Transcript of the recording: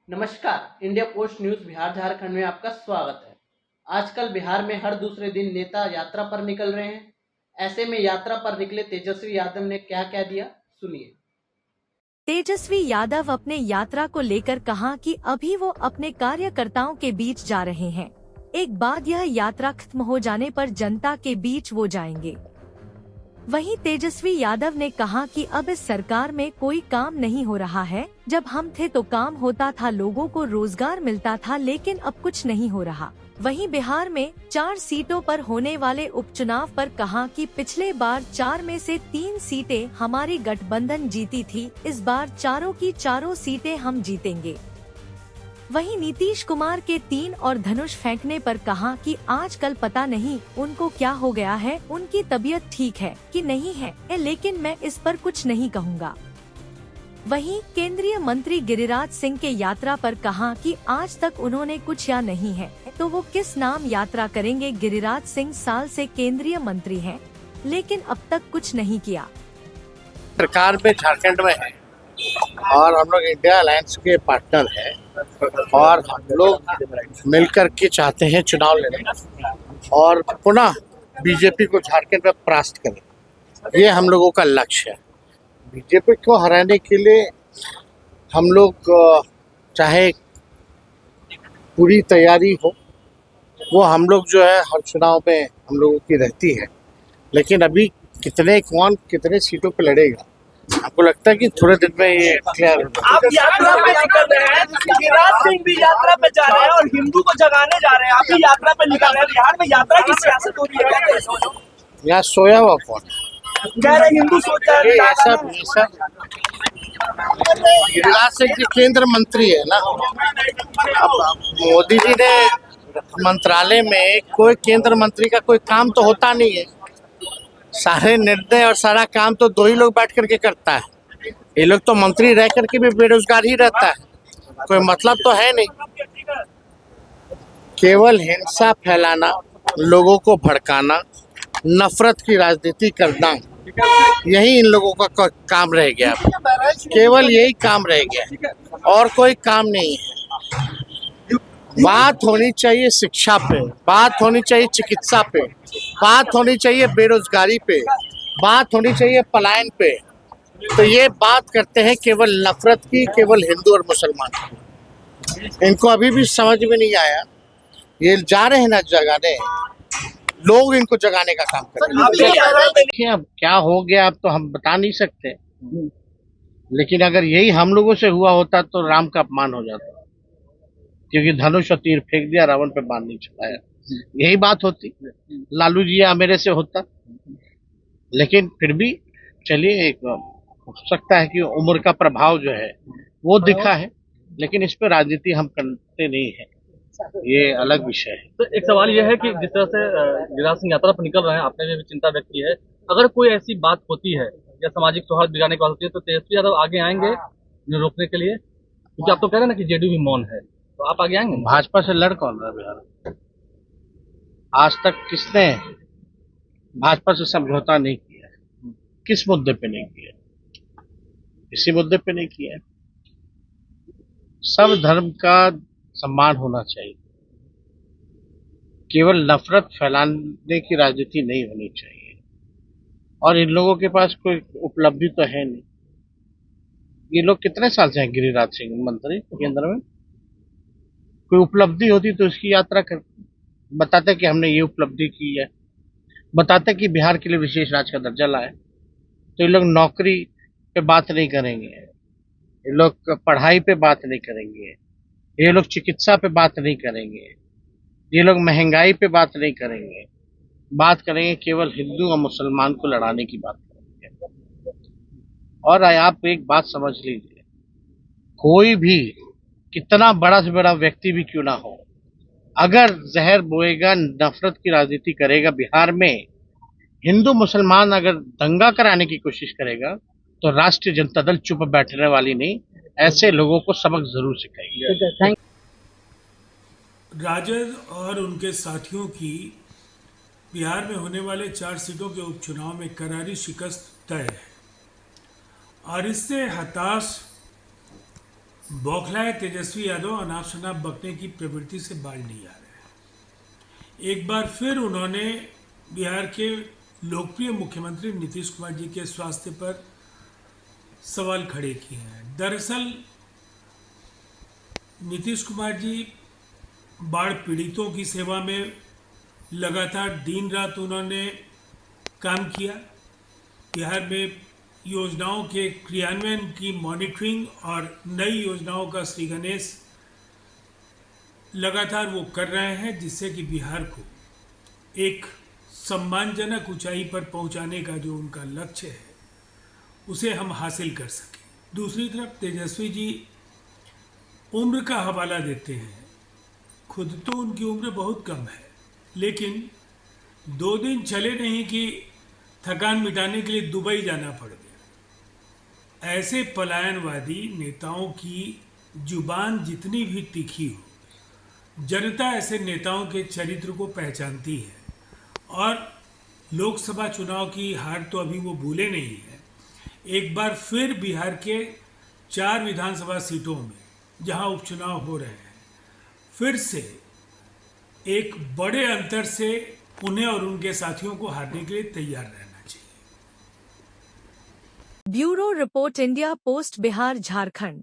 नमस्कार। India post news Bihar Jharkhand में आपका स्वागत है। आजकल बिहार में हर दूसरे दिन नेता यात्रा पर निकल रहे हैं। ऐसे में यात्रा पर निकले तेजस्वी यादव ने क्या क्या दिया, सुनिए। तेजस्वी यादव अपने यात्रा को लेकर कहा कि अभी वो अपने कार्यकर्ताओं के बीच जा रहे हैं। एक बाद यह यात्रा खत्म हो जाने पर जनता के बीच वो जाएंगे। वहीं तेजस्वी यादव ने कहा कि अब इस सरकार में कोई काम नहीं हो रहा है। जब हम थे तो काम होता था, लोगों को रोजगार मिलता था, लेकिन अब कुछ नहीं हो रहा। वहीं बिहार में 4 सीटों पर होने वाले उपचुनाव पर कहा कि पिछले बार 4 में से 3 सीटें हमारी गठबंधन जीती थी, इस बार चारों की चारों सीटें हम जीतेंगे। वहीं नीतीश कुमार के 3 और धनुष फेंकने पर कहा कि आजकल पता नहीं उनको क्या हो गया है, उनकी तबीयत ठीक है कि नहीं है, लेकिन मैं इस पर कुछ नहीं कहूँगा। वहीं केंद्रीय मंत्री गिरिराज सिंह के यात्रा पर कहा कि आज तक उन्होंने कुछ या नहीं है तो वो किस नाम यात्रा करेंगे। गिरिराज सिंह साल से केंद्रीय मंत्री हैं, लेकिन अब तक कुछ नहीं किया। सरकार में झारखंड में है और हम लोग इंडिया अलायंस के पार्टनर हैं और हम लोग मिलकर के चाहते हैं चुनाव लड़ें और पुनः बीजेपी को झारखंड में परास्त करें। ये हम लोगों का लक्ष्य है। बीजेपी को हराने के लिए हम लोग चाहे पूरी तैयारी हो, वो हम लोग जो है हर चुनाव में हम लोगों की रहती है, लेकिन अभी कौन कितने सीटों पे लड़ेगा आपको लगता है कि थोड़े दिन में ये क्लियर होगा? आप यात्रा पे निकल रहे हैं, गिरिराज सिंह भी यात्रा पे जा रहे हैं और हिंदू को जगाने जा रहे हैं। आप भी यात्रा पे निकल रहे हैं। बिहार में यात्रा की सियासत हो रही है। यहाँ सोया हुआ कौन कह रहे हिंदू सोचा है। ये सब गिरिराज सिंह जी केंद्र मंत्री है ना। अब मोदी जी ने मंत्रालय में कोई केंद्र मंत्री का कोई काम तो होता नहीं है। सारे निर्णय और सारा काम तो 2 ही लोग बैठ करके करता है। ये लोग तो मंत्री रह करके भी बेरोजगार ही रहता है, कोई मतलब तो है नहीं। केवल हिंसा फैलाना, लोगों को भड़काना, नफरत की राजनीति करना, यही इन लोगों का काम रह गया। केवल यही काम रह गया और कोई काम नहीं है। बात होनी चाहिए शिक्षा पे, बात होनी चाहिए चिकित्सा पे, बात होनी चाहिए बेरोजगारी पे, बात होनी चाहिए पलायन पे। तो ये बात करते हैं केवल नफरत की, केवल हिंदू और मुसलमान की। इनको अभी भी समझ में नहीं आया। ये जा रहे हैं ना जगाने, लोग इनको जगाने का काम कर रहे हैं। देखिए अब क्या हो गया अब तो हम बता नहीं सकते, लेकिन अगर यही हम लोगों से हुआ होता तो राम का अपमान हो जाता, क्योंकि धनुष और तीर फेंक दिया, रावण पे बाण नहीं चलाया। यही बात होती, लालू जी या मेरे से होता। लेकिन फिर भी चलिए, एक हो सकता है कि उम्र का प्रभाव जो है वो दिखा है, लेकिन इस पे राजनीति हम करते नहीं है, ये अलग विषय है। तो एक सवाल यह है कि जिस तरह से गिरिराज सिंह यात्रा पर निकल रहे हैं, आपने भी चिंता व्यक्त की है, अगर कोई ऐसी बात होती है या सामाजिक सौहार्द बिगाड़ने की बात होती है तो तेजस्वी यादव आगे आएंगे उन्हें रोकने के लिए? क्योंकि आप तो कह रहे हैं ना कि जेडीयू भी मौन है, तो आप आगे आएंगे? भाजपा से लड़ कौन रहा बिहार? आज तक किसने भाजपा से समझौता नहीं किया? किस मुद्दे पे नहीं किया? इसी मुद्दे पे नहीं किया। सब धर्म का सम्मान होना चाहिए, केवल नफरत फैलाने की राजनीति नहीं होनी चाहिए। और इन लोगों के पास कोई उपलब्धि तो है नहीं। ये लोग कितने साल से हैं गिरिराज सिंह मंत्री केंद्र में? कोई उपलब्धि होती तो इसकी यात्रा कर बताते कि हमने ये उपलब्धि की है, बताते कि बिहार के लिए विशेष राज्य का दर्जा लाए। तो ये लोग नौकरी पे बात नहीं करेंगे, ये लोग पढ़ाई पे बात नहीं करेंगे, ये लोग चिकित्सा पे बात नहीं करेंगे, ये लोग महंगाई पे बात नहीं करेंगे। बात करेंगे केवल हिंदू और मुसलमान को लड़ाने की बात करेंगे। और आप एक बात समझ लीजिए, कोई भी कितना बड़ा से बड़ा व्यक्ति भी क्यों ना हो, अगर जहर बोएगा, नफरत की राजनीति करेगा बिहार में, हिंदू मुसलमान अगर दंगा कराने की कोशिश करेगा, तो राष्ट्रीय जनता दल चुप बैठने वाली नहीं, ऐसे लोगों को सबक जरूर सिखाएगी। राजद और उनके साथियों की बिहार में होने वाले 4 सीटों के उपचुनाव में करारी शिकस्त तय है और इससे हताश बौखलाए तेजस्वी यादव अनाप शनाप बकने की प्रवृत्ति से बाज नहीं आ रहे हैं। एक बार फिर उन्होंने बिहार के लोकप्रिय मुख्यमंत्री नीतीश कुमार जी के स्वास्थ्य पर सवाल खड़े किए हैं। दरअसल नीतीश कुमार जी बाढ़ पीड़ितों की सेवा में लगातार दिन रात उन्होंने काम किया। बिहार में योजनाओं के क्रियान्वयन की मॉनिटरिंग और नई योजनाओं का श्री गणेश लगातार वो कर रहे हैं, जिससे कि बिहार को एक सम्मानजनक ऊंचाई पर पहुंचाने का जो उनका लक्ष्य है उसे हम हासिल कर सकें। दूसरी तरफ तेजस्वी जी उम्र का हवाला देते हैं। खुद तो उनकी उम्र बहुत कम है, लेकिन 2 दिन चले नहीं कि थकान मिटाने के लिए दुबई जाना पड़ गया। ऐसे पलायनवादी नेताओं की जुबान जितनी भी तीखी हो, जनता ऐसे नेताओं के चरित्र को पहचानती है और लोकसभा चुनाव की हार तो अभी वो भूले नहीं है। एक बार फिर बिहार के 4 विधानसभा सीटों में जहां उपचुनाव हो रहे हैं, फिर से एक बड़े अंतर से उन्हें और उनके साथियों को हारने के लिए तैयार रहना चाहिए। Bureau report, India post, Bihar Jharkhand.